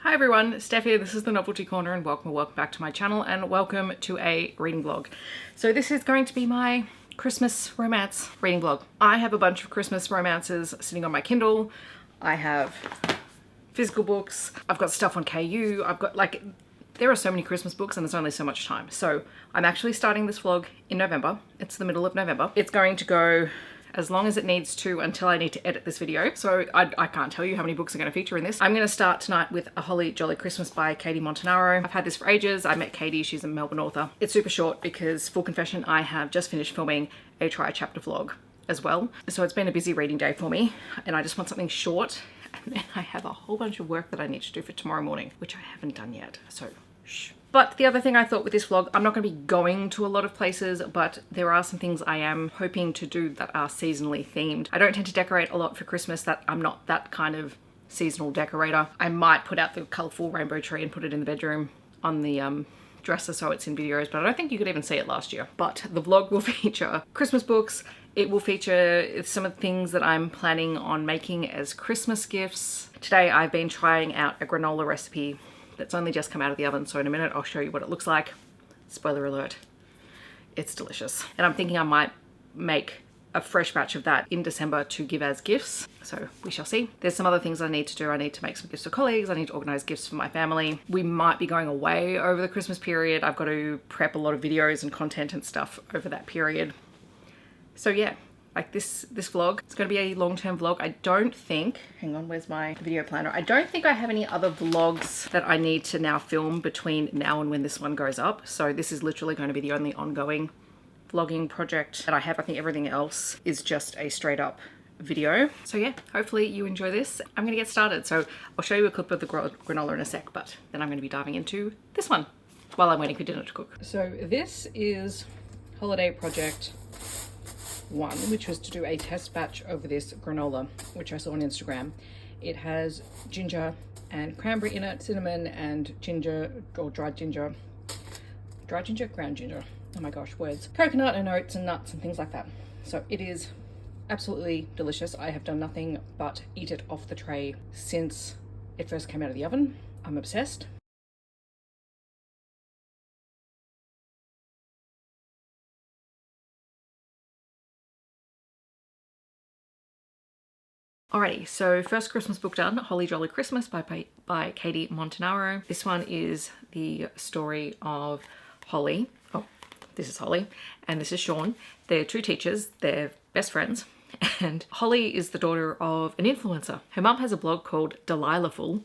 Hi everyone, Steph here. This is the Novelty Corner and welcome back to my channel and welcome to a reading vlog. So this is going to be my Christmas romance reading vlog. I have a bunch of Christmas romances sitting on my Kindle. I have physical books. I've got stuff on KU. I've got there are so many Christmas books and there's only so much time. So I'm actually starting this vlog in November. It's the middle of November. It's going to go as long as it needs to until I need to edit this video. So I can't tell you how many books are going to feature in this. I'm going to start tonight with A Holly Jolly Christmas by Katie Montinaro. I've had this for ages. I met Katie, she's a Melbourne author. It's super short because, full confession, I have just finished filming a tri-chapter vlog as well. So it's been a busy reading day for me and I just want something short. And then I have a whole bunch of work that I need to do for tomorrow morning, which I haven't done yet, so shh. But the other thing I thought with this vlog, I'm not going to be going to a lot of places, but there are some things I am hoping to do that are seasonally themed. I don't tend to decorate a lot for Christmas. I'm not that kind of seasonal decorator. I might put out the colourful rainbow tree and put it in the bedroom on the dresser so it's in videos, but I don't think you could even see it last year. But the vlog will feature Christmas books. It will feature some of the things that I'm planning on making as Christmas gifts. Today I've been trying out a granola recipe that's only just come out of the oven, so in a minute I'll show you what it looks like. Spoiler alert, it's delicious. And I'm thinking I might make a fresh batch of that in December to give as gifts, so we shall see. There's some other things I need to do. I need to make some gifts for colleagues. I need to organize gifts for my family. We might be going away over the Christmas period. I've got to prep a lot of videos and content and stuff over that period. So yeah, like this vlog, it's going to be a long-term vlog. I don't think, hang on, where's my video planner? I don't think I have any other vlogs that I need to now film between now and when this one goes up. So this is literally going to be the only ongoing vlogging project that I have. I think everything else is just a straight up video. So yeah, hopefully you enjoy this. I'm going to get started. So I'll show you a clip of the granola in a sec, but then I'm going to be diving into this one while I'm waiting for dinner to cook. So this is Holiday Project 1, which was to do a test batch over this granola, which I saw on Instagram. It has ginger and cranberry in it, cinnamon and ginger, or ground ginger, oh my gosh, words, coconut and oats and nuts and things like that. So it is absolutely delicious. I have done nothing but eat it off the tray since it first came out of the oven. I'm obsessed. Alrighty, so first Christmas book done, Holly Jolly Christmas by Katie Montinaro. This one is the story of Holly. Oh, this is Holly and this is Sean. They're two teachers, they're best friends, and Holly is the daughter of an influencer. Her mum has a blog called Delilahful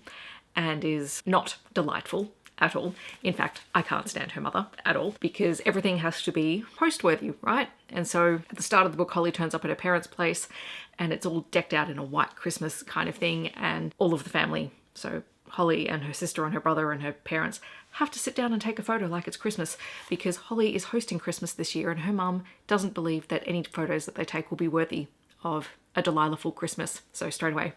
and is not delightful at all. In fact, I can't stand her mother at all because everything has to be post-worthy, right? And so at the start of the book, Holly turns up at her parents' place and it's all decked out in a white Christmas kind of thing, and all of the family, so Holly and her sister and her brother and her parents, have to sit down and take a photo like it's Christmas because Holly is hosting Christmas this year and her mum doesn't believe that any photos that they take will be worthy of a Delilahful Christmas. So straight away,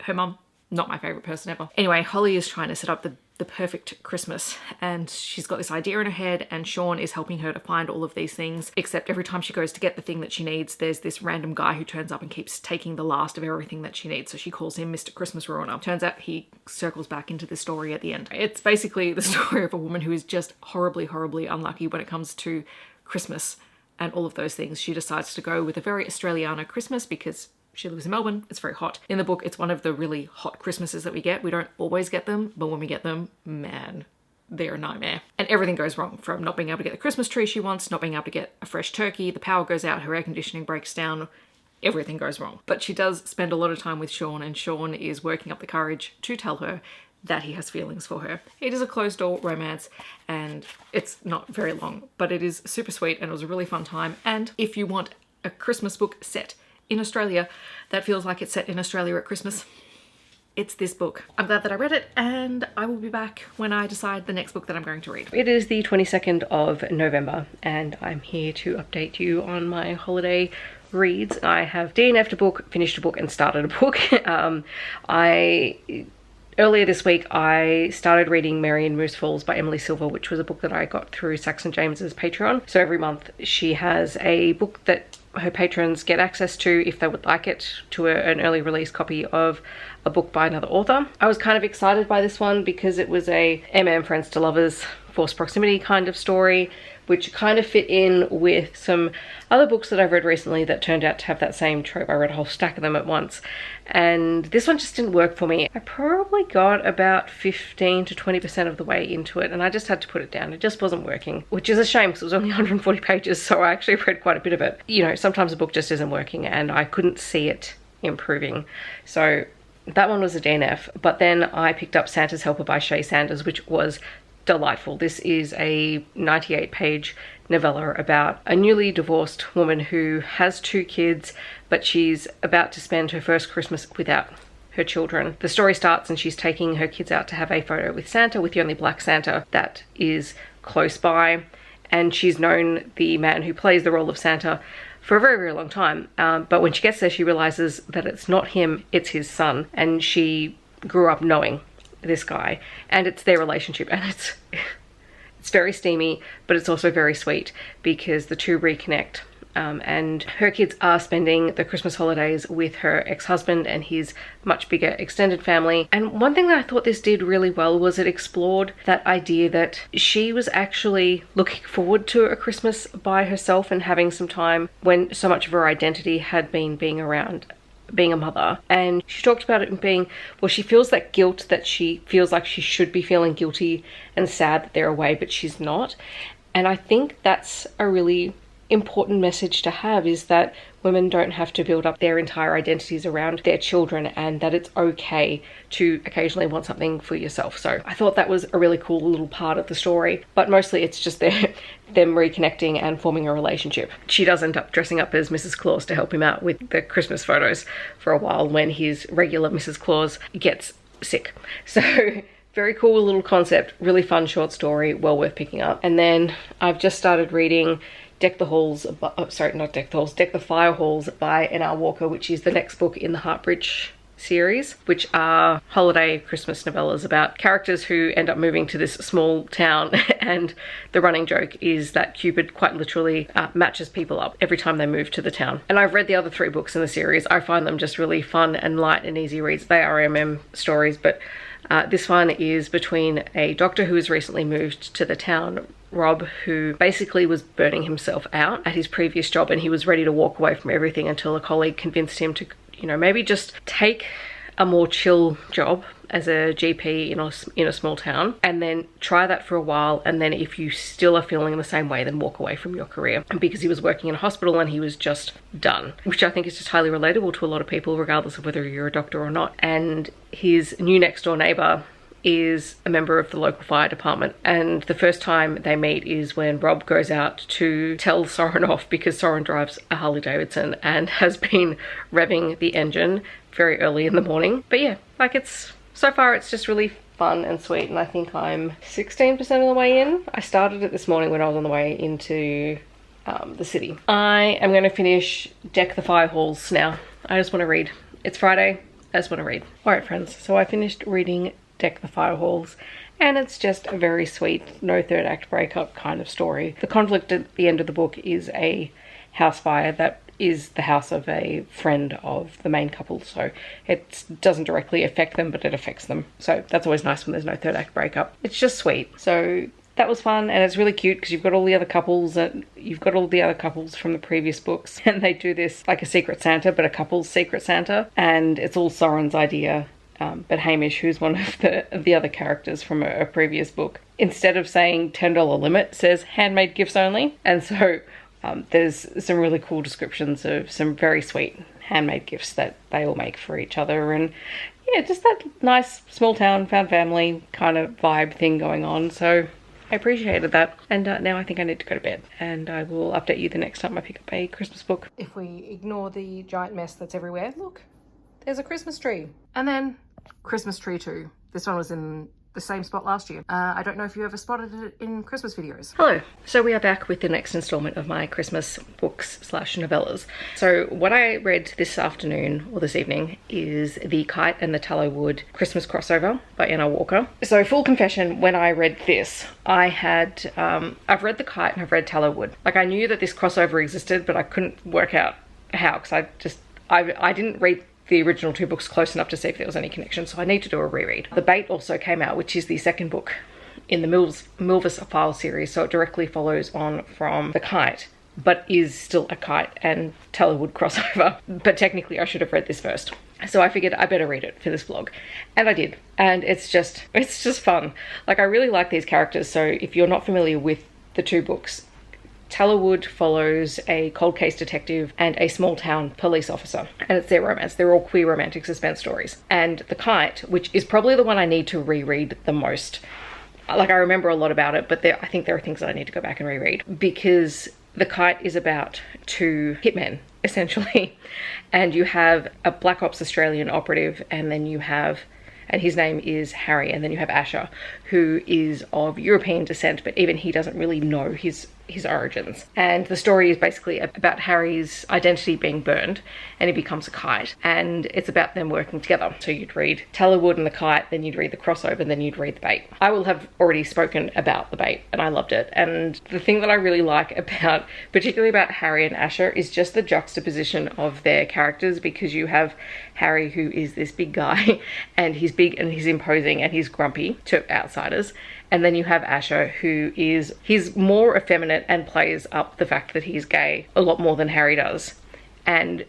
her mum, not my favorite person ever. Anyway, Holly is trying to set up the perfect Christmas and she's got this idea in her head and Sean is helping her to find all of these things, except every time she goes to get the thing that she needs, there's this random guy who turns up and keeps taking the last of everything that she needs. So she calls him Mr. Christmas Ruiner. Turns out he circles back into the story at the end. It's basically the story of a woman who is just horribly, horribly unlucky when it comes to Christmas and all of those things. She decides to go with a very Australiana Christmas because she lives in Melbourne, it's very hot. In the book, it's one of the really hot Christmases that we get. We don't always get them, but when we get them, man, they're a nightmare. And everything goes wrong, from not being able to get the Christmas tree she wants, not being able to get a fresh turkey, the power goes out, her air conditioning breaks down, everything goes wrong. But she does spend a lot of time with Sean and Sean is working up the courage to tell her that he has feelings for her. It is a closed door romance and it's not very long, but it is super sweet and it was a really fun time. And if you want a Christmas book set in Australia that feels like it's set in Australia at Christmas, it's this book. I'm glad that I read it and I will be back when I decide the next book that I'm going to read. It is the 22nd of November and I'm here to update you on my holiday reads. I have DNF'd a book, finished a book and started a book. Earlier this week, I started reading Mary in Moose Falls by Emily Silver, which was a book that I got through Saxon James's Patreon. So every month she has a book that her patrons get access to, if they would like it, to an early release copy of a book by another author. I was kind of excited by this one because it was a Friends to Lovers forced proximity kind of story, which kind of fit in with some other books that I've read recently that turned out to have that same trope. I read a whole stack of them at once, and this one just didn't work for me. I probably got about 15 to 20% of the way into it, and I just had to put it down. It just wasn't working, which is a shame because it was only 140 pages, so I actually read quite a bit of it. You know, sometimes a book just isn't working, and I couldn't see it improving. So that one was a DNF, but then I picked up Santa's Helper by Shae Sanders, which was delightful. This is a 98-page novella about a newly divorced woman who has 2 kids, but she's about to spend her first Christmas without her children. The story starts and she's taking her kids out to have a photo with Santa, with the only black Santa that is close by, and she's known the man who plays the role of Santa for a very, very long time, but when she gets there she realizes that it's not him, it's his son, and she grew up knowing this guy, and it's their relationship, and it's very steamy, but it's also very sweet because the two reconnect, and her kids are spending the Christmas holidays with her ex-husband and his much bigger extended family. And one thing that I thought this did really well was it explored that idea that she was actually looking forward to a Christmas by herself and having some time when so much of her identity had been being around being a mother. And she talked about it being, well, she feels that guilt, that she feels like she should be feeling guilty and sad that they're away, but she's not. And I think that's a really important message to have, is that women don't have to build up their entire identities around their children, and that it's okay to occasionally want something for yourself. So I thought that was a really cool little part of the story, but mostly it's just them reconnecting and forming a relationship. She does end up dressing up as Mrs. Claus to help him out with the Christmas photos for a while when his regular Mrs. Claus gets sick. So very cool little concept, really fun short story, well worth picking up. And then I've just started reading Deck the Fire Halls by N.R. Walker, which is the next book in the Heartbridge series, which are holiday Christmas novellas about characters who end up moving to this small town, and the running joke is that Cupid quite literally matches people up every time they move to the town. And I've read the other 3 books in the series. I find them just really fun and light and easy reads. They are MM stories, but this one is between a doctor who has recently moved to the town, Rob, who basically was burning himself out at his previous job, and he was ready to walk away from everything until a colleague convinced him to, you know, maybe just take a more chill job as a GP in a small town, and then try that for a while, and then if you still are feeling the same way, then walk away from your career. Because he was working in a hospital and he was just done, which I think is just highly relatable to a lot of people, regardless of whether you're a doctor or not. And his new next door neighbor is a member of the local fire department, and the first time they meet is when Rob goes out to tell Soren off because Soren drives a Harley Davidson and has been revving the engine very early in the morning. But yeah, like, so far it's just really fun and sweet, and I think I'm 16% of the way in. I started it this morning when I was on the way into the city. I am going to finish Deck the Fire Halls now. I just want to read. It's Friday, I just want to read. Alright friends, so I finished reading Deck the Fire Halls, and it's just a very sweet, no third act breakup kind of story. The conflict at the end of the book is a house fire that is the house of a friend of the main couple, so it doesn't directly affect them, but it affects them. So that's always nice when there's no third act breakup. It's just sweet. So that was fun, and it's really cute because you've got all the other couples from the previous books, and they do this like a Secret Santa, but a couple's Secret Santa, and it's all Soren's idea. But Hamish, who's one of the other characters from a previous book, instead of saying $10 limit, says handmade gifts only. And so there's some really cool descriptions of some very sweet handmade gifts that they all make for each other. And yeah, just that nice small town, found family kind of vibe thing going on. So I appreciated that. And now I think I need to go to bed, and I will update you the next time I pick up a Christmas book. If we ignore the giant mess that's everywhere, look, there's a Christmas tree. And then Christmas tree too. This one was in the same spot last year. I don't know if you ever spotted it in Christmas videos. Hello. So we are back with the next installment of my Christmas books / novellas. So what I read this afternoon or this evening is the Kite and the Tallowwood Christmas crossover by N.R. Walker. So full confession, when I read this, I've read the Kite and I've read Tallowwood. Like, I knew that this crossover existed, but I couldn't work out how, because I didn't read the original 2 books close enough to see if there was any connection, so I need to do a reread. The Bait also came out, which is the second book in the Milvis File series, so it directly follows on from the Kite, but is still a Kite and Tallowwood crossover. But technically I should have read this first. So I figured I better read it for this vlog. And I did. And it's just fun. Like, I really like these characters. So if you're not familiar with the 2 books, Tallowwood follows a cold case detective and a small town police officer, and it's their romance. They're all queer romantic suspense stories. And The Kite, which is probably the one I need to reread the most. Like, I remember a lot about it, but I think there are things that I need to go back and reread, because The Kite is about 2 hitmen, essentially. And you have a Black Ops Australian operative, and then you have, and his name is Harry, and then you have Asher, who is of European descent, but even he doesn't really know his origins. And the story is basically about Harry's identity being burned, and he becomes a Kite, and it's about them working together. So you'd read Tallowwood and the Kite, then you'd read the crossover, and then you'd read the Bait. I will have already spoken about the Bait, and I loved it. And the thing that I really like about, particularly about Harry and Asher, is just the juxtaposition of their characters, because you have Harry, who is this big guy, and he's big and he's imposing and he's grumpy to outsiders. And then you have Asher, he's more effeminate and plays up the fact that he's gay a lot more than Harry does. And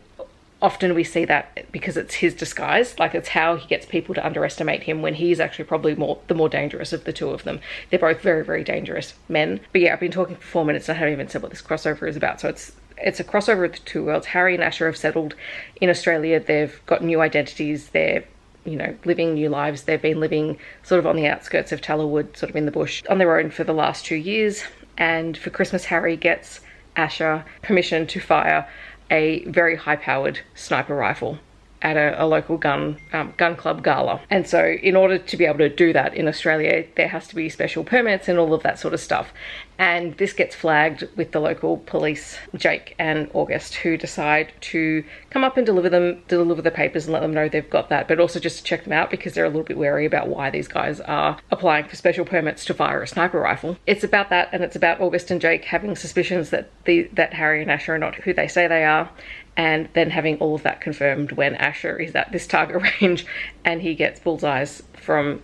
often we see that because it's his disguise, like it's how he gets people to underestimate him, when he's actually probably the more dangerous of the 2 of them. They're both very, very dangerous men. But yeah, I've been talking for 4 minutes and I haven't even said what this crossover is about. So it's a crossover of the 2 worlds. Harry and Asher have settled in Australia. They've got new identities. They're, you know, living new lives. They've been living sort of on the outskirts of Tallowwood, sort of in the bush, on their own for the last 2 years. And for Christmas, Harry gets Asher permission to fire a very high-powered sniper rifle at a local gun club gala. And so in order to be able to do that in Australia, there has to be special permits and all of that sort of stuff. And this gets flagged with the local police, Jake and August, who decide to come up and deliver the papers and let them know they've got that, but also just to check them out, because they're a little bit wary about why these guys are applying for special permits to fire a sniper rifle. It's about that, and it's about August and Jake having suspicions that Harry and Asher are not who they say they are, and then having all of that confirmed when Asher is at this target range and he gets bullseyes from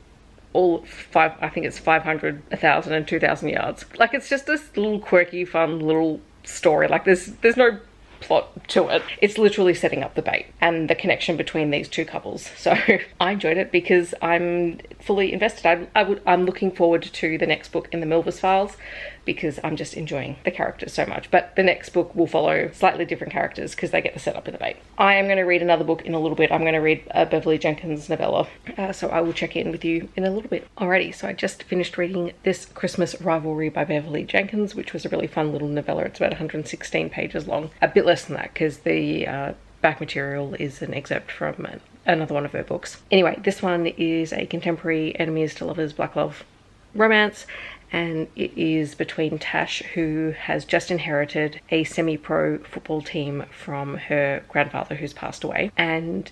all 5, I think it's 500, 1,000 and 2,000 yards. Like, it's just this little quirky, fun little story. Like, there's no plot to it. It's literally setting up the Bait and the connection between these 2 couples. So I enjoyed it because I'm fully invested. I'm looking forward to the next book in the Milvis Files, because I'm just enjoying the characters so much. But the next book will follow slightly different characters because they get the setup in the Bait. I am going to read another book in a little bit. I'm going to read a Beverly Jenkins novella. So I will check in with you in a little bit. Alrighty, so I just finished reading This Christmas Rivalry by Beverly Jenkins, which was a really fun little novella. It's about 116 pages long. A bit less than that because the back material is an excerpt from another one of her books. Anyway, this one is a contemporary enemies to lovers black love romance, and it is between Tash, who has just inherited a semi-pro football team from her grandfather who's passed away, and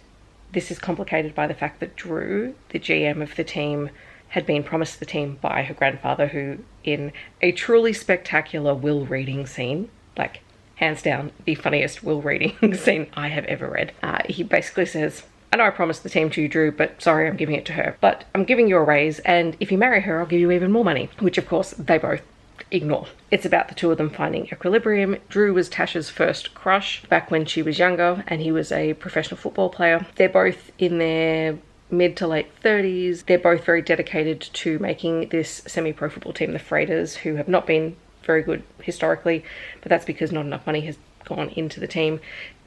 this is complicated by the fact that Drew, the GM of the team, had been promised the team by her grandfather, who, in a truly spectacular will reading scene, like hands down the funniest will reading scene I have ever read, he basically says, I know I promised the team to you, Drew, but sorry, I'm giving it to her. But I'm giving you a raise, and if you marry her, I'll give you even more money. Which, of course, they both ignore. It's about the 2 of them finding equilibrium. Drew was Tash's first crush back when she was younger, and he was a professional football player. They're both in their mid to late 30s. They're both very dedicated to making this semi-pro football team, the Freighters, who have not been very good historically, but that's because not enough money has gone into the team.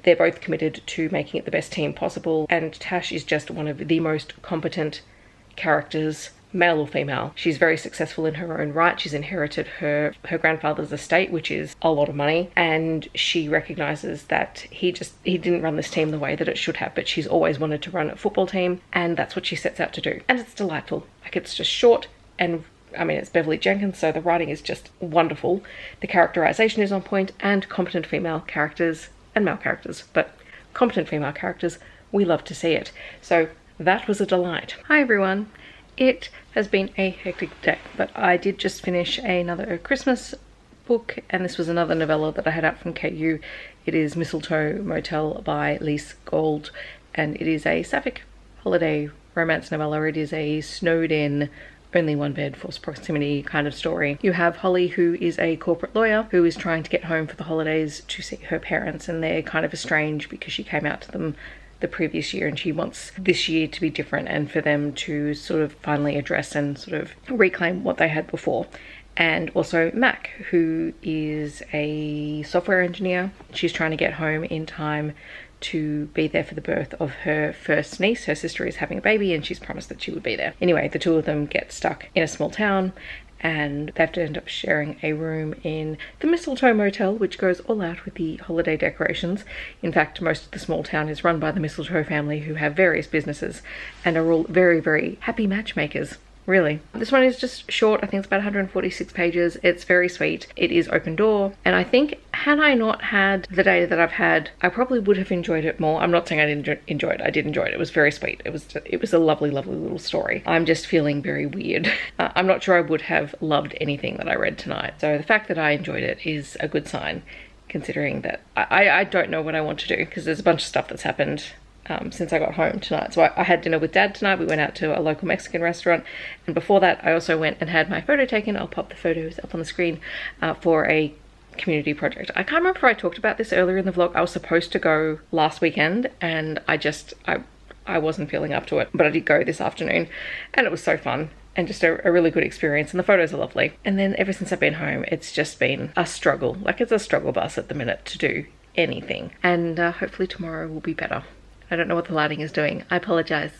They're both committed to making it the best team possible, and Tash is just one of the most competent characters, male or female. She's very successful in her own right. She's inherited her grandfather's estate, which is a lot of money, and she recognizes that he didn't run this team the way that it should have, but she's always wanted to run a football team, and that's what she sets out to do. And it's delightful. Like, it's just short, and I mean, it's Beverly Jenkins, so the writing is just wonderful. The characterization is on point, and competent female characters and male characters, but competent female characters, we love to see it. So that was a delight. Hi everyone. It has been a hectic day, but I did just finish another Christmas book, and this was another novella that I had out from KU. It is Mistletoe Motel by Lise, and it is a sapphic holiday romance novella. It is a snowed in, only one bed, forced proximity kind of story. You have Holly, who is a corporate lawyer who is trying to get home for the holidays to see her parents, and they're kind of estranged because she came out to them the previous year and she wants this year to be different and for them to sort of finally address and sort of reclaim what they had before. And also Mac, who is a software engineer. She's trying to get home in time to be there for the birth of her first niece. Her sister is having a baby and she's promised that she would be there. Anyway, the two of them get stuck in a small town and they have to end up sharing a room in the Mistletoe Motel, which goes all out with the holiday decorations. In fact, most of the small town is run by the Mistletoe family, who have various businesses and are all very, very happy matchmakers. Really. This one is just short. I think it's about 146 pages. It's very sweet. It is open door. And I think had I not had the day that I've had, I probably would have enjoyed it more. I'm not saying I didn't enjoy it. I did enjoy it. It was very sweet. It was a lovely, lovely little story. I'm just feeling very weird. I'm not sure I would have loved anything that I read tonight. So the fact that I enjoyed it is a good sign, considering that I don't know what I want to do, because there's a bunch of stuff that's happened since I got home tonight. So I had dinner with Dad tonight. We went out to a local Mexican restaurant, and before that I also went and had my photo taken. I'll pop the photos up on the screen for a community project. I can't remember if I talked about this earlier in the vlog. I was supposed to go last weekend and I wasn't feeling up to it, but I did go this afternoon and it was so fun and just a really good experience, and the photos are lovely. And then ever since I've been home, it's just been a struggle. Like, it's a struggle bus at the minute to do anything, and hopefully tomorrow will be better. I don't know what the lighting is doing. I apologize.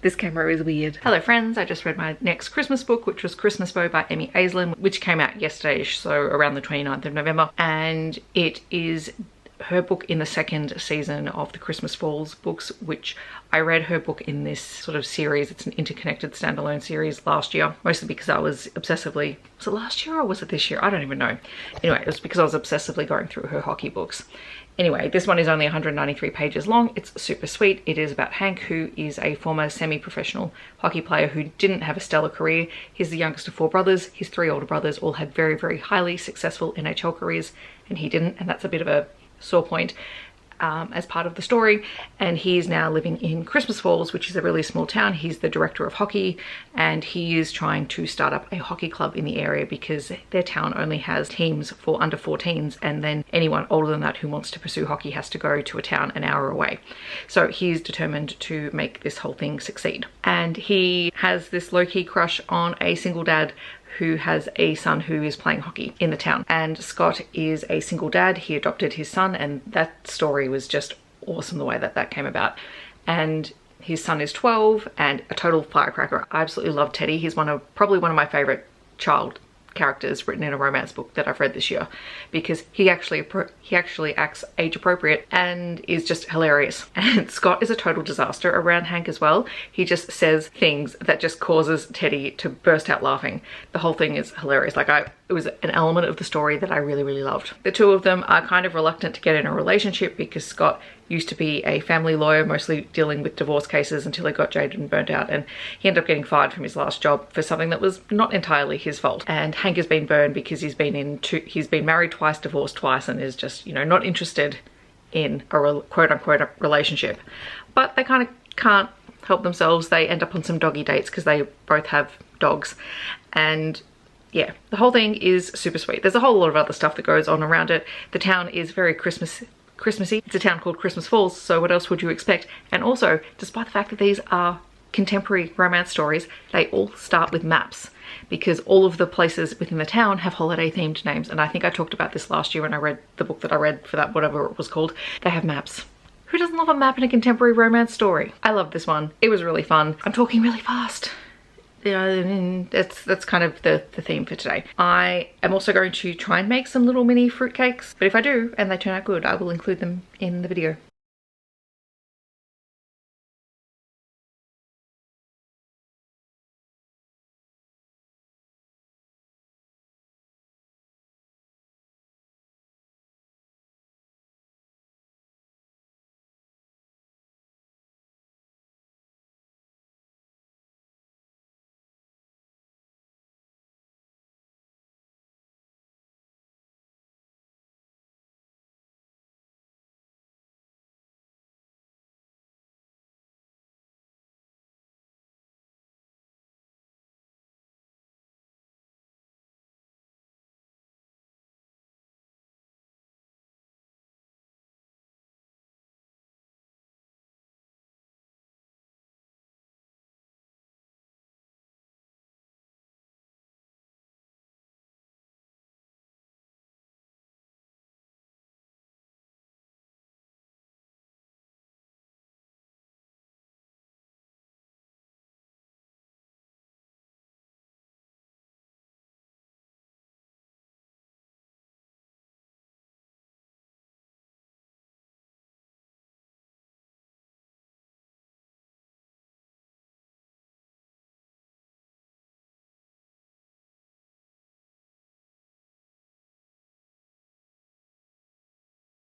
This camera is weird. Hello friends, I just read my next Christmas book, which was Christmas Beau by Aislin, which came out yesterday, so around the 29th of November. And it is her book in the second season of the Christmas Falls books, which I read her book in this sort of series. It's an interconnected standalone series last year, mostly because I was obsessively, was it last year or was it this year? I don't even know. Anyway, it was because I was obsessively going through her hockey books. Anyway, this one is only 193 pages long. It's super sweet. It is about Hank, who is a former semi-professional hockey player who didn't have a stellar career. He's the youngest of 4 brothers. His 3 older brothers all had very, very highly successful NHL careers, and he didn't, and that's a bit of a sore point as part of the story. And he's now living in Christmas Falls, which is a really small town. He's the director of hockey, and he is trying to start up a hockey club in the area because their town only has teams for under 14s, and then anyone older than that who wants to pursue hockey has to go to a town an hour away. So he's determined to make this whole thing succeed. And he has this low-key crush on a single dad who has a son who is playing hockey in the town. And Scott is a single dad. He adopted his son, and that story was just awesome, the way that that came about. And his son is 12 and a total firecracker. I absolutely love Teddy. He's probably one of my favorite child characters written in a romance book that I've read this year, because he actually acts age appropriate and is just hilarious. And Scott is a total disaster around Hank as well. He just says things that just causes Teddy to burst out laughing. The whole thing is hilarious. Like, it was an element of the story that I really, really loved. The two of them are kind of reluctant to get in a relationship because Scott used to be a family lawyer, mostly dealing with divorce cases, until he got jaded and burnt out, and he ended up getting fired from his last job for something that was not entirely his fault. And Hank has been burned because he's been married twice, divorced twice, and is just, you know, not interested in a quote-unquote relationship. But they kind of can't help themselves. They end up on some doggy dates because they both have dogs. And yeah, the whole thing is super sweet. There's a whole lot of other stuff that goes on around it. The town is very Christmassy. It's a town called Christmas Falls, so what else would you expect? And also, despite the fact that these are contemporary romance stories, they all start with maps, because all of the places within the town have holiday themed names. And I think I talked about this last year when I read the book that I read for that, whatever it was called. They have maps. Who doesn't love a map in a contemporary romance story? I love this one. It was really fun. I'm talking really fast. Yeah, that's kind of the theme for today. I am also going to try and make some little mini fruitcakes, but if I do and they turn out good, I will include them in the video.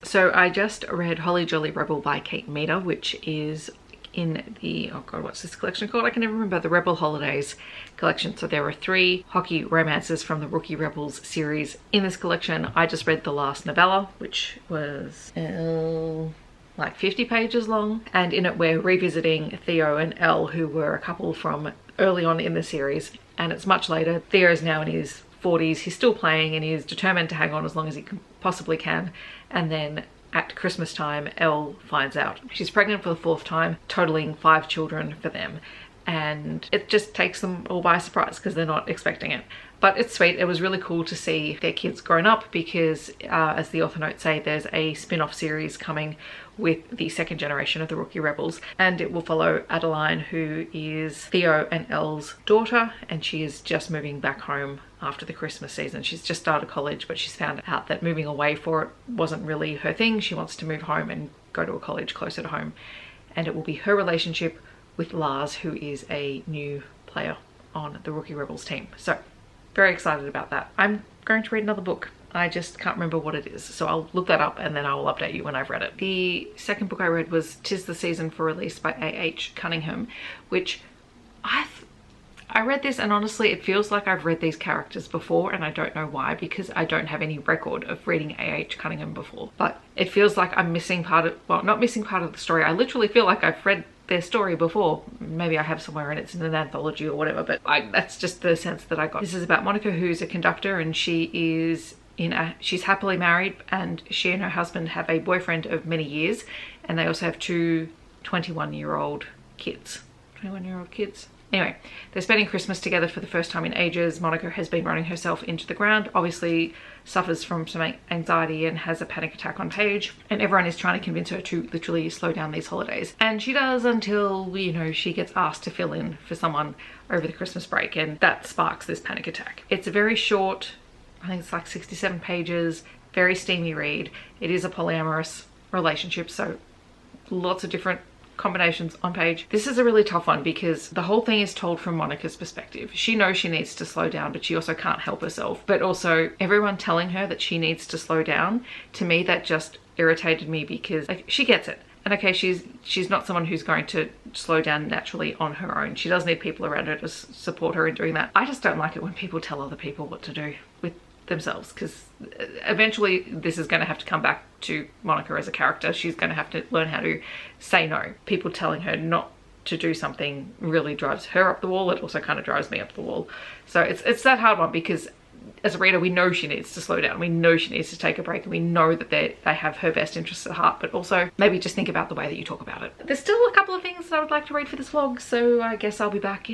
So I just read Holly Jolly Rebel by Kate Meader, which is in the, oh god, what's this collection called? I can never remember. The Rebel Holidays collection. So there are 3 hockey romances from the Rookie Rebels series in this collection. I just read the last novella, which was like 50 pages long, and in it we're revisiting Theo and Elle, who were a couple from early on in the series, and it's much later. Theo is now in his 40s. He's still playing and he's determined to hang on as long as he possibly can, and then at Christmas time Elle finds out she's pregnant for the 4th time, totaling 5 children for them, and it just takes them all by surprise because they're not expecting it. But it's sweet. It was really cool to see their kids grown up because as the author notes say, there's a spin-off series coming with the 2nd generation of the Rookie Rebels, and it will follow Adeline, who is Theo and Elle's daughter, and she is just moving back home after the Christmas season. She's just started college, but she's found out that moving away for it wasn't really her thing. She wants to move home and go to a college closer to home, and it will be her relationship with Lise, who is a new player on the Rookie Rebels team. So very excited about that. I'm going to read another book. I just can't remember what it is, so I'll look that up and then I will update you when I've read it. The second book I read was 'Tis the Season for Release by A.H. Cunningham, which I read this and honestly it feels like I've read these characters before, and I don't know why, because I don't have any record of reading A.H. Cunningham before. But it feels like I'm missing part of, well, not missing part of the story. I literally feel like I've read their story before. Maybe I have somewhere and it's in an anthology or whatever, but that's just the sense that I got. This is about Monica, who's a conductor, and she is she's happily married, and she and her husband have a boyfriend of many years, and they also have 2 21-year-old kids. 21-year-old kids. Anyway, they're spending Christmas together for the first time in ages. Monica has been running herself into the ground, obviously suffers from some anxiety and has a panic attack on Paige, and everyone is trying to convince her to literally slow down these holidays. And she does, until, you know, she gets asked to fill in for someone over the Christmas break, and that sparks this panic attack. It's a very short, I think it's like 67 pages, very steamy read. It is a polyamorous relationship, so lots of different combinations on page. This is a really tough one because the whole thing is told from Monica's perspective. She knows she needs to slow down, but she also can't help herself. But also everyone telling her that she needs to slow down, to me that just irritated me, because like, she gets it. And okay, she's not someone who's going to slow down naturally on her own. She does need people around her to support her in doing that. I just don't like it when people tell other people what to do with themselves, because eventually this is going to have to come back to Monica as a character. She's going to have to learn how to say no. People telling her not to do something really drives her up the wall. It also kind of drives me up the wall. So it's that hard one, because as a reader we know she needs to slow down, we know she needs to take a break, and we know that they have her best interests at heart, but also maybe just think about the way that you talk about it. There's still a couple of things that I would like to read for this vlog, so I guess I'll be back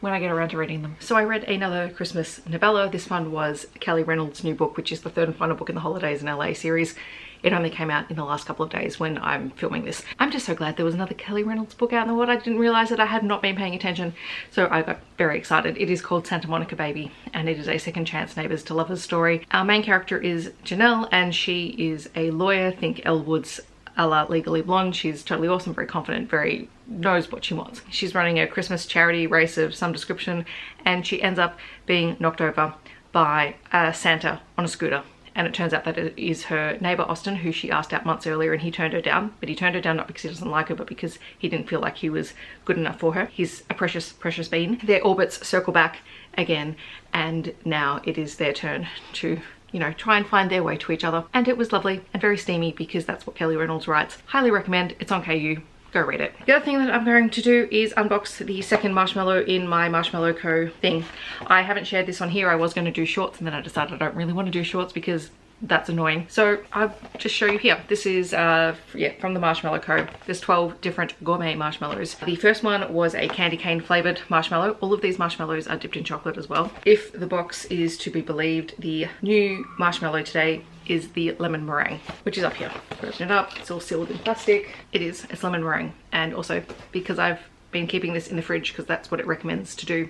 when I get around to reading them. So I read another Christmas novella. This one was Kelly Reynolds' new book, which is the 3rd and final book in the Holidays in LA series. It only came out in the last couple of days when I'm filming this. I'm just so glad there was another Kelly Reynolds book out in the world. I didn't realize that I had not been paying attention, so I got very excited. It is called Santa Monica Baby, and it is a second chance neighbors to lovers story. Our main character is Janelle, and she is a lawyer. Think Elle Woods a la Legally Blonde. She's totally awesome, very confident, very knows what she wants. She's running a Christmas charity race of some description, and she ends up being knocked over by Santa on a scooter. And it turns out that it is her neighbor Austin, who she asked out months earlier, and he turned her down. But he turned her down not because he doesn't like her, but because he didn't feel like he was good enough for her. He's a precious, precious bean. Their orbits circle back again, and now it is their turn to, you know, try and find their way to each other. And it was lovely and very steamy, because that's what Kelly Reynolds writes. Highly recommend. It's on KU. Go read it. The other thing that I'm going to do is unbox the second marshmallow in my Marshmallow Co. thing. I haven't shared this on here. I was going to do shorts, and then I decided I don't really want to do shorts because that's annoying. So I'll just show you here. This is yeah, from the Marshmallow Co. There's 12 different gourmet marshmallows. The first one was a candy cane flavored marshmallow. All of these marshmallows are dipped in chocolate as well. If the box is to be believed, the new marshmallow today is the lemon meringue, which is up here. Open it up, it's all sealed in plastic. It's lemon meringue. And also because I've been keeping this in the fridge, because that's what it recommends to do,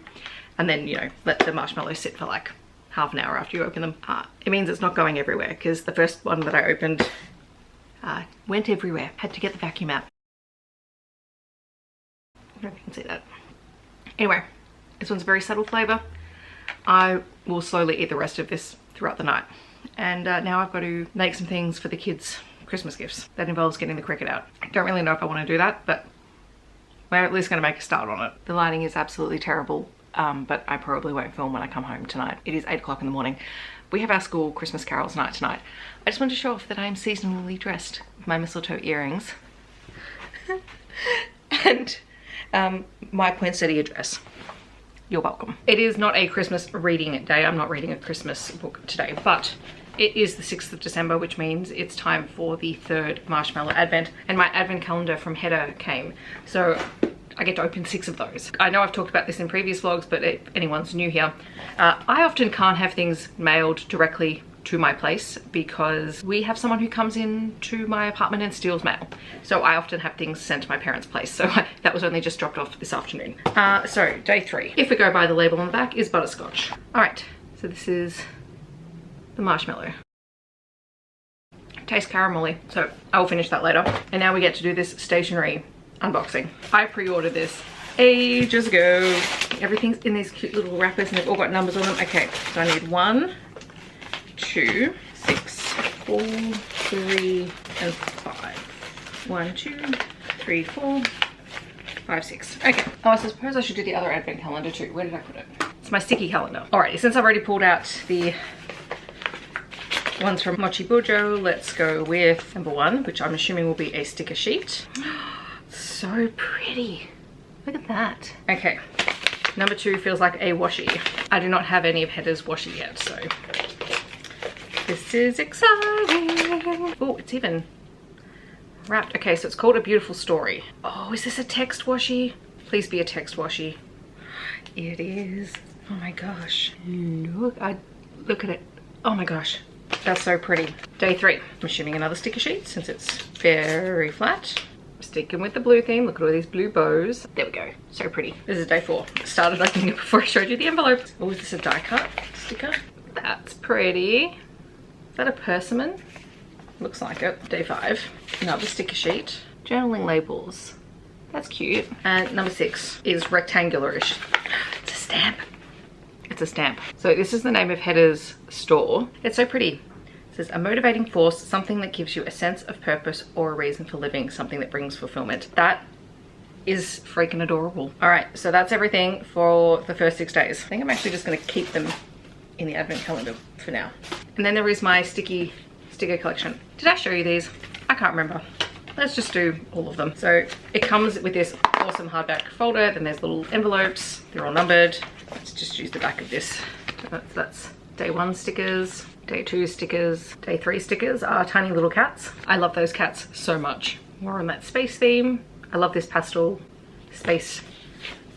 and then, you know, let the marshmallows sit for like half an hour after you open them. It means it's not going everywhere, because the first one that I opened went everywhere. Had to get the vacuum out. I don't know if you can see that. Anyway, this one's a very subtle flavour. I will slowly eat the rest of this throughout the night. And now I've got to make some things for the kids' Christmas gifts. That involves getting the cricket out. I don't really know if I want to do that, but we're at least going to make a start on it. The lighting is absolutely terrible, but I probably won't film when I come home tonight. It is 8 o'clock in the morning. We have our school Christmas carols night tonight. I just wanted to show off that I am seasonally dressed with my mistletoe earrings and my poinsettia dress. You're welcome. It is not a Christmas reading day. I'm not reading a Christmas book today, but it is the 6th of December, which means it's time for the 3rd Marshmallow Advent, and my advent calendar from Meader came. So I get to open 6 of those. I know I've talked about this in previous vlogs, but if anyone's new here, I often can't have things mailed directly to my place because we have someone who comes in to my apartment and steals mail. So I often have things sent to my parents' place. So that was only just dropped off this afternoon. So day 3, if we go by the label on the back, is butterscotch. All right, so this is the marshmallow. Tastes caramelly, so I'll finish that later. And now we get to do this stationery unboxing. I pre-ordered this ages ago. Everything's in these cute little wrappers and they've all got numbers on them. Okay, so I need 1, 2, 6, 4, 3, and 5. 1, 2, 3, 4, 5, 6. Okay. Oh, I suppose I should do the other advent calendar too. Where did I put it? It's my sticky calendar. Alrighty, since I've already pulled out the ones from Mochi Bujo, let's go with number 1, which I'm assuming will be a sticker sheet. So pretty. Look at that. Okay. Number 2 feels like a washi. I do not have any of Heather's washi yet, so this is exciting. Oh, it's even wrapped. Okay, so it's called A Beautiful Story. Oh, is this a text washi? Please be a text washi. It is. Oh my gosh. Look at it. Oh my gosh. That's so pretty. Day 3. I'm assuming another sticker sheet since it's very flat. Sticking with the blue theme. Look at all these blue bows. There we go. So pretty. This is day 4. Started opening it before I showed you the envelope. Oh, is this a die cut sticker? That's pretty. Is that a persimmon? Looks like it. Day 5. Another sticker sheet. Journaling labels. That's cute. And number 6 is rectangular-ish. It's a stamp. It's a stamp. So this is the name of Heather's store. It's so pretty. It says, a motivating force, something that gives you a sense of purpose or a reason for living, something that brings fulfillment. That is freaking adorable. All right, so that's everything for the first 6 days. I think I'm actually just gonna keep them in the advent calendar for now. And then there is my sticker collection. Did I show you these? I can't remember. Let's just do all of them. So it comes with this awesome hardback folder, then there's little envelopes, they're all numbered. Let's just use the back of this. That's day 1 stickers, day 2 stickers, day 3 stickers are tiny little cats. I love those cats so much. More on that space theme. I love this pastel space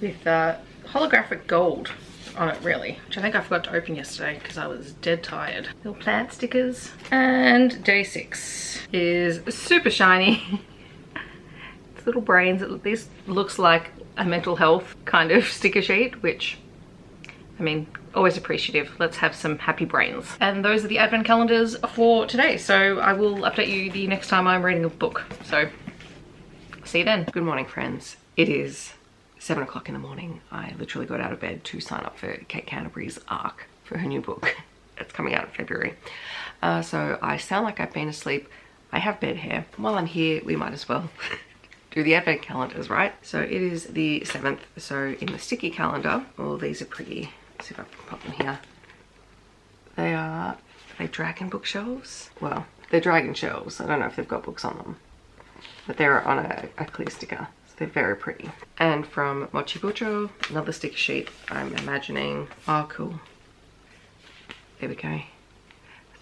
with holographic gold on it, really, which I think I forgot to open yesterday because I was dead tired. Little plant stickers. And day 6 is super shiny. It's little brains. This looks like a mental health kind of sticker sheet, which, I mean, always appreciative. Let's have some happy brains. And those are the advent calendars for today. So I will update you the next time I'm reading a book. So see you then. Good morning, friends. It is 7 o'clock in the morning. I literally got out of bed to sign up for Kate Canterbury's ARC for her new book. It's coming out in February. So I sound like I've been asleep. I have bed hair. While I'm here, we might as well do the advent calendars, right? So it is the 7th. So in the sticky calendar, all these are pretty. Let's see if I can pop them here. Are they dragon bookshelves? Well, they're dragon shelves. I don't know if they've got books on them, but they're on a clear sticker. So they're very pretty. And from Mochi Bujo, another sticker sheet. I'm imagining, oh cool. There we go.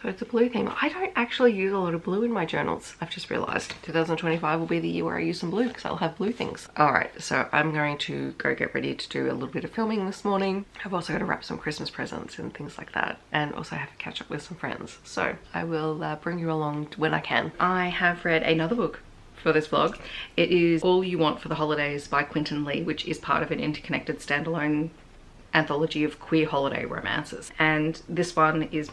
So it's a blue theme. I don't actually use a lot of blue in my journals. I've just realized 2025 will be the year where I use some blue because I'll have blue things. All right, so I'm going to go get ready to do a little bit of filming this morning. I've also got to wrap some Christmas presents and things like that, and also have to catch up with some friends. So I will bring you along when I can. I have read another book for this vlog. It is All You Want for the Holidays by Quinton Lee, which is part of an interconnected standalone anthology of queer holiday romances. And this one is,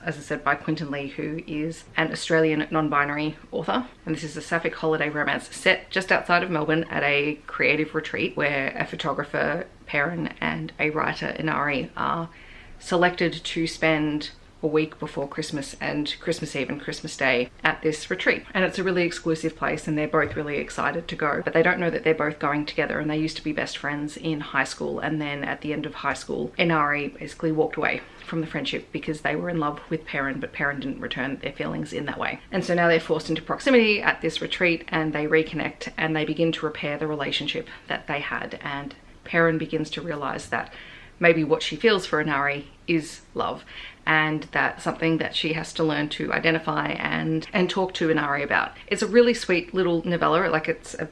as I said, by Quinton Lee, who is an Australian non-binary author. And this is a sapphic holiday romance set just outside of Melbourne at a creative retreat where a photographer, Perrin, and a writer, Inari, are selected to spend a week before Christmas and Christmas Eve and Christmas Day at this retreat. And it's a really exclusive place and they're both really excited to go, but they don't know that they're both going together, and they used to be best friends in high school, and then at the end of high school Inari basically walked away from the friendship because they were in love with Perrin, but Perrin didn't return their feelings in that way. And so now they're forced into proximity at this retreat and they reconnect and they begin to repair the relationship that they had, and Perrin begins to realize that maybe what she feels for Inari is love, and that's something that she has to learn to identify and talk to Inari about. It's a really sweet little novella. Like, it's a,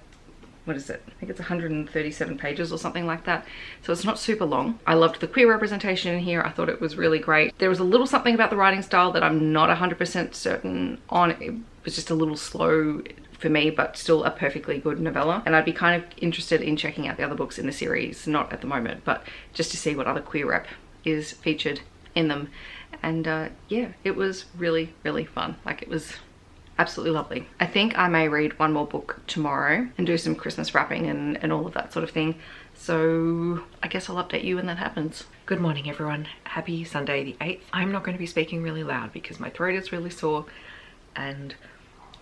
what is it? I think it's 137 pages or something like that. So it's not super long. I loved the queer representation in here. I thought it was really great. There was a little something about the writing style that I'm not 100% certain on. It was just a little slow for me, but still a perfectly good novella. And I'd be kind of interested in checking out the other books in the series, not at the moment, but just to see what other queer rep is featured in them. And yeah, it was really, really fun. Like, it was absolutely lovely. I think I may read one more book tomorrow and do some Christmas wrapping and all of that sort of thing. So I guess I'll update you when that happens. Good morning, everyone. Happy Sunday the 8th. I'm not going to be speaking really loud because my throat is really sore and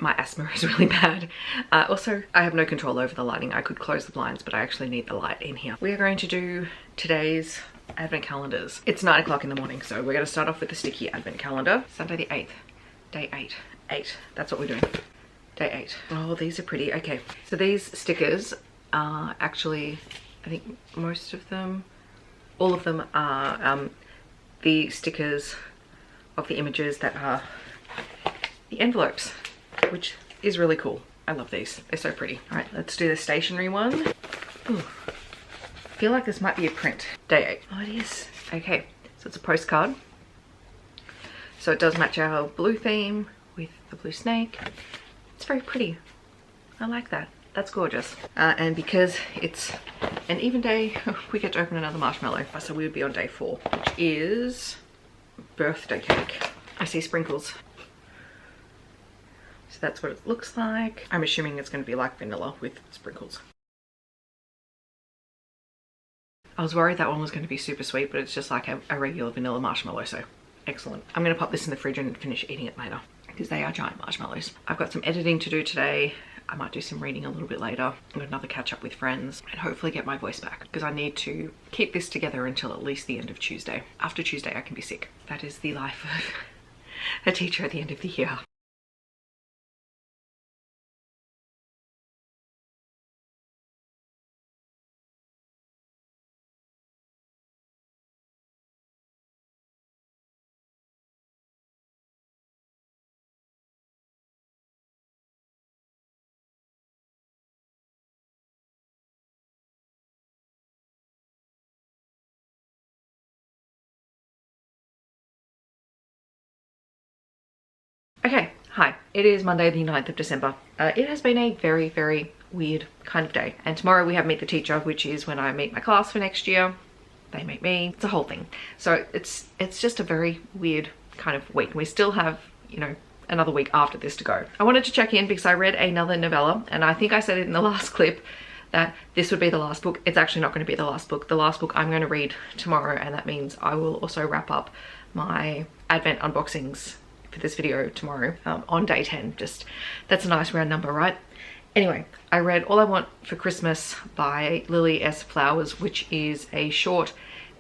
my asthma is really bad. Also, I have no control over the lighting. I could close the blinds, but I actually need the light in here. We are going to do today's advent calendars. It's 9 o'clock in the morning, so we're going to start off with the sticky advent calendar. Sunday the 8th, day 8. 8, that's what we're doing. Day 8. Oh, these are pretty. Okay, so these stickers are actually, I think most of them, all of them are the stickers of the images that are the envelopes, which is really cool. I love these. They're so pretty. All right, let's do the stationery one. Ooh. I feel like this might be a print. Day 8. Oh, it is. Okay, so it's a postcard. So it does match our blue theme with the blue snake. It's very pretty. I like that. That's gorgeous. And because it's an even day, we get to open another marshmallow. So we would be on day 4, which is birthday cake. I see sprinkles. So that's what it looks like. I'm assuming it's going to be like vanilla with sprinkles. I was worried that one was going to be super sweet, but it's just like a regular vanilla marshmallow, so excellent. I'm going to pop this in the fridge and finish eating it later because they are giant marshmallows. I've got some editing to do today. I might do some reading a little bit later. I've got another catch up with friends and hopefully get my voice back because I need to keep this together until at least the end of Tuesday. After Tuesday, I can be sick. That is the life of a teacher at the end of the year. Okay, hi. It is Monday the 9th of December. It has been a very, very weird kind of day. And tomorrow we have Meet the Teacher, which is when I meet my class for next year. They meet me. It's a whole thing. So it's just a very weird kind of week. We still have, you know, another week after this to go. I wanted to check in because I read another novella, and I think I said it in the last clip that this would be the last book. It's actually not going to be the last book. The last book I'm going to read tomorrow, and that means I will also wrap up my Advent unboxings for this video tomorrow on day 10. Just, that's a nice round number, right? Anyway, I read All I Want for Christmas by Lily S. Flowers, which is a short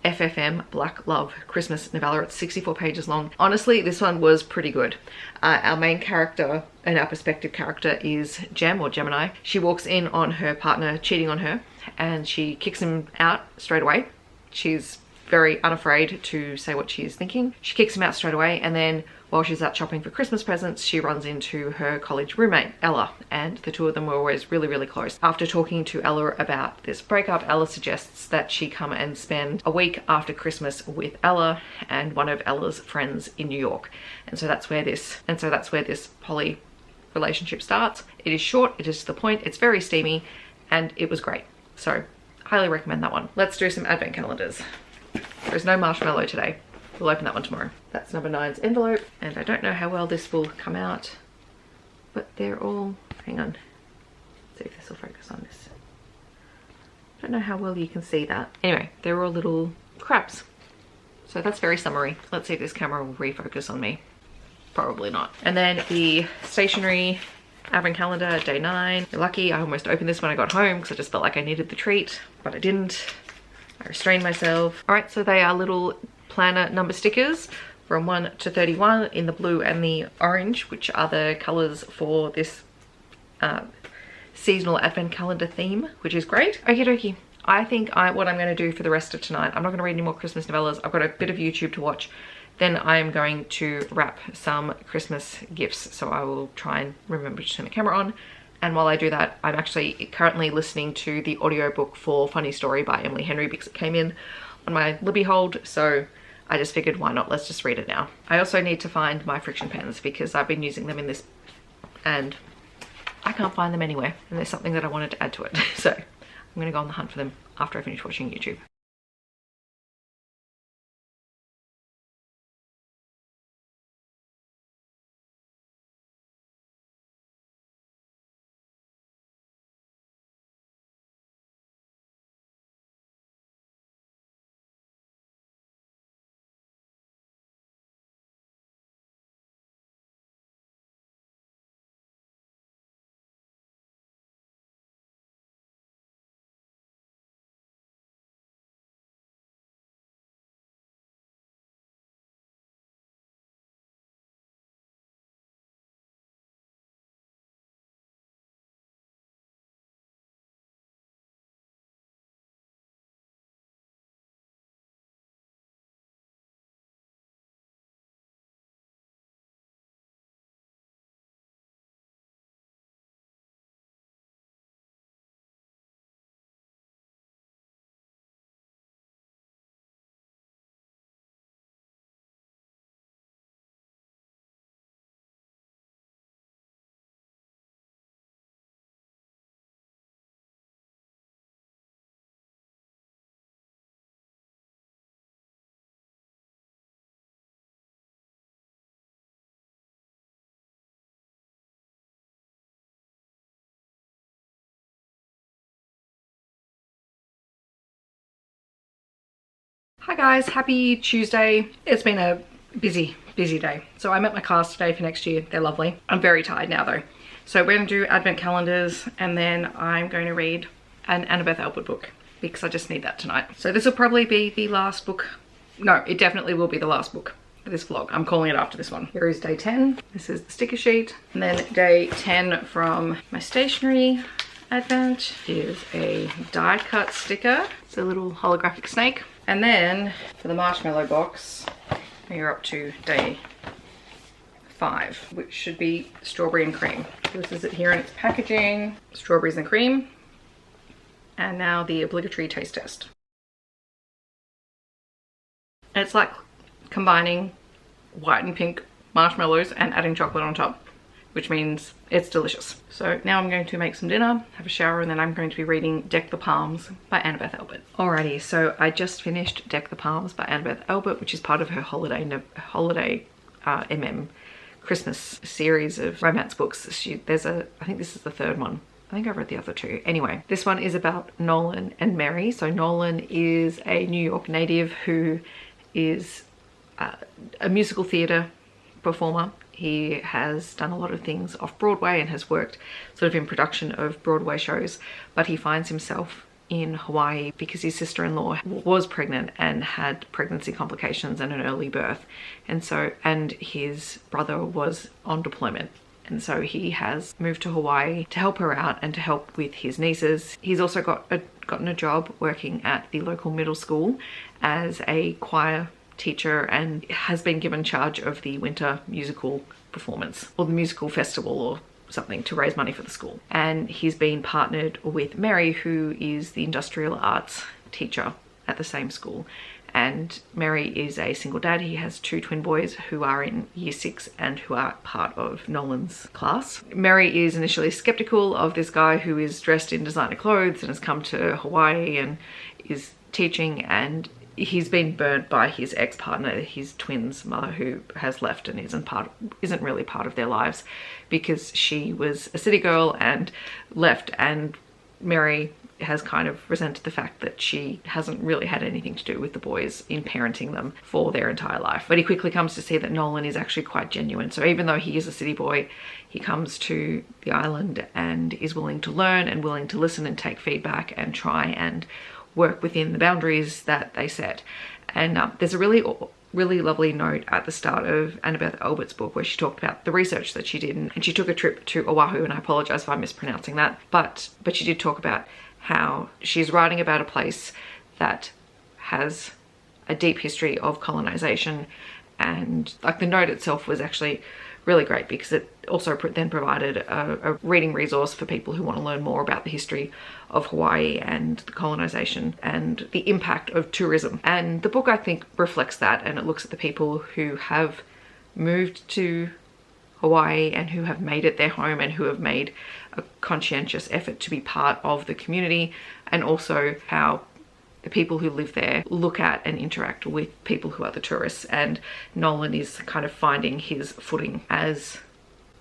FFM Black Love Christmas novella. It's 64 pages long. Honestly, this one was pretty good. Our main character and our perspective character is Gem, or Gemini. She walks in on her partner cheating on her and she kicks him out straight away. She's very unafraid to say what she is thinking. She kicks him out straight away, and then while she's out shopping for Christmas presents, she runs into her college roommate, Ella, and the two of them were always really, really close. After talking to Ella about this breakup, Ella suggests that she come and spend a week after Christmas with Ella and one of Ella's friends in New York. And so that's where this poly relationship starts. It is short, it is to the point, it's very steamy, and it was great. So highly recommend that one. Let's do some advent calendars. There's no marshmallow today. We'll open that one tomorrow. That's number 9's envelope, and I don't know how well this will come out, but they're all, hang on, let's see if this will focus on this. I don't know how well you can see that. Anyway, they're all little crabs. So that's very summery. Let's see if this camera will refocus on me. Probably not. And then the stationery advent calendar, day 9. You're lucky, I almost opened this when I got home because I just felt like I needed the treat, but I didn't. I restrained myself. All right, so they are little planner number stickers from 1 to 31 in the blue and the orange, which are the colors for this seasonal advent calendar theme, which is great. Okie dokie. I think what I'm going to do for the rest of tonight, I'm not going to read any more Christmas novellas. I've got a bit of YouTube to watch. Then I'm going to wrap some Christmas gifts. So I will try and remember to turn the camera on. And while I do that, I'm actually currently listening to the audiobook for Funny Story by Emily Henry because it came in on my Libby hold. So I just figured, why not? Let's just read it now. I also need to find my friction pens because I've been using them in this and I can't find them anywhere. And there's something that I wanted to add to it. So I'm going to go on the hunt for them after I finish watching YouTube. Hi guys, happy Tuesday. It's been a busy day. So I met my cast today for next year. They're lovely. I'm very tired now though. So we're gonna do advent calendars and then I'm going to read an Annabeth Albert book because I just need that tonight. So this will probably be the last book. No, it definitely will be the last book for this vlog. I'm calling it after this one. Here is day 10. This is the sticker sheet. And then day 10 from my stationery advent is a die cut sticker. It's a little holographic snake. And then for the marshmallow box, we're up to day 5, which should be strawberry and cream. This is it here in its packaging, strawberries and cream. And now the obligatory taste test. And it's like combining white and pink marshmallows and adding chocolate on top, which means it's delicious. So now I'm going to make some dinner, have a shower, and then I'm going to be reading Deck the Palms by Annabeth Albert. Alrighty, so I just finished Deck the Palms by Annabeth Albert, which is part of her holiday MM Christmas series of romance books. I think this is the 3rd one. I think I've read the other 2. Anyway, this one is about Nolan and Mary. So Nolan is a New York native who is a musical theatre performer. He has done a lot of things off Broadway and has worked sort of in production of Broadway shows, but he finds himself in Hawaii because his sister-in-law was pregnant and had pregnancy complications and an early birth. And his brother was on deployment. And so he has moved to Hawaii to help her out and to help with his nieces. He's also gotten a job working at the local middle school as a choir teacher and has been given charge of the winter musical performance or the musical festival or something to raise money for the school. And he's been partnered with Mary, who is the industrial arts teacher at the same school. And Mary is a single dad. He has 2 twin boys who are in year 6 and who are part of Nolan's class. Mary is initially skeptical of this guy who is dressed in designer clothes and has come to Hawaii and is teaching, and he's been burnt by his ex-partner, his twins' mother, who has left and isn't really part of their lives because she was a city girl and left, and Mary has kind of resented the fact that she hasn't really had anything to do with the boys in parenting them for their entire life. But he quickly comes to see that Nolan is actually quite genuine. So even though he is a city boy, he comes to the island and is willing to learn and willing to listen and take feedback and try and work within the boundaries that they set. And there's a really lovely note at the start of Annabeth Albert's book where she talked about the research that she did, and she took a trip to Oahu, and I apologize if I'm mispronouncing that, but she did talk about how she's writing about a place that has a deep history of colonization, and like the note itself was actually really great because it also then provided a reading resource for people who want to learn more about the history of Hawaii and the colonization and the impact of tourism. And the book, I think, reflects that, and it looks at the people who have moved to Hawaii and who have made it their home and who have made a conscientious effort to be part of the community, and also how the people who live there look at and interact with people who are the tourists. And Nolan is kind of finding his footing as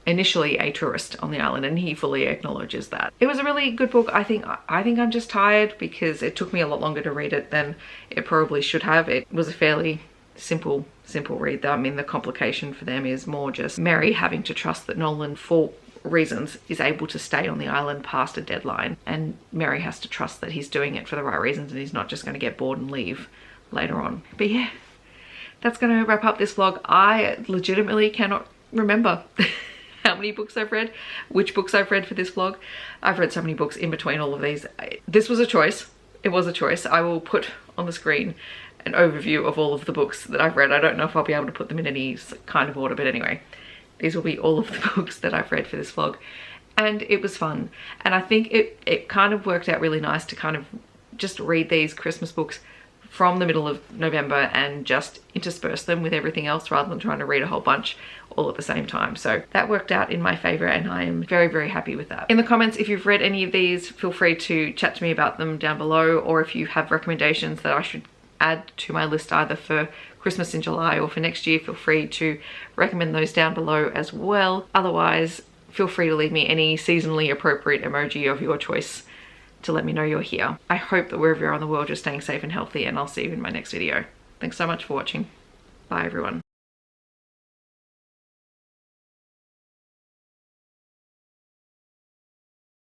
initially a tourist on the island, and he fully acknowledges that. It was a really good book. I think I'm just tired because it took me a lot longer to read it than it probably should have. It was a fairly simple read though. I mean, the complication for them is more just Mary having to trust that Nolan, for reasons, is able to stay on the island past a deadline, and Mary has to trust that he's doing it for the right reasons and he's not just going to get bored and leave later on. But yeah, that's going to wrap up this vlog. I legitimately cannot remember how many books I've read, which books I've read for this vlog. I've read so many books in between all of these. This was a choice. It was a choice. I will put on the screen an overview of all of the books that I've read. I don't know if I'll be able to put them in any kind of order, but anyway, these will be all of the books that I've read for this vlog, and it was fun. And I think it kind of worked out really nice to kind of just read these Christmas books from the middle of November and just intersperse them with everything else rather than trying to read a whole bunch all at the same time. So that worked out in my favor, and I am very, very happy with that. In the comments, if you've read any of these, feel free to chat to me about them down below, or if you have recommendations that I should add to my list either for Christmas in July or for next year, feel free to recommend those down below as well. Otherwise, feel free to leave me any seasonally appropriate emoji of your choice to let me know you're here. I hope that wherever you are in the world, you're staying safe and healthy, and I'll see you in my next video. Thanks so much for watching. Bye everyone.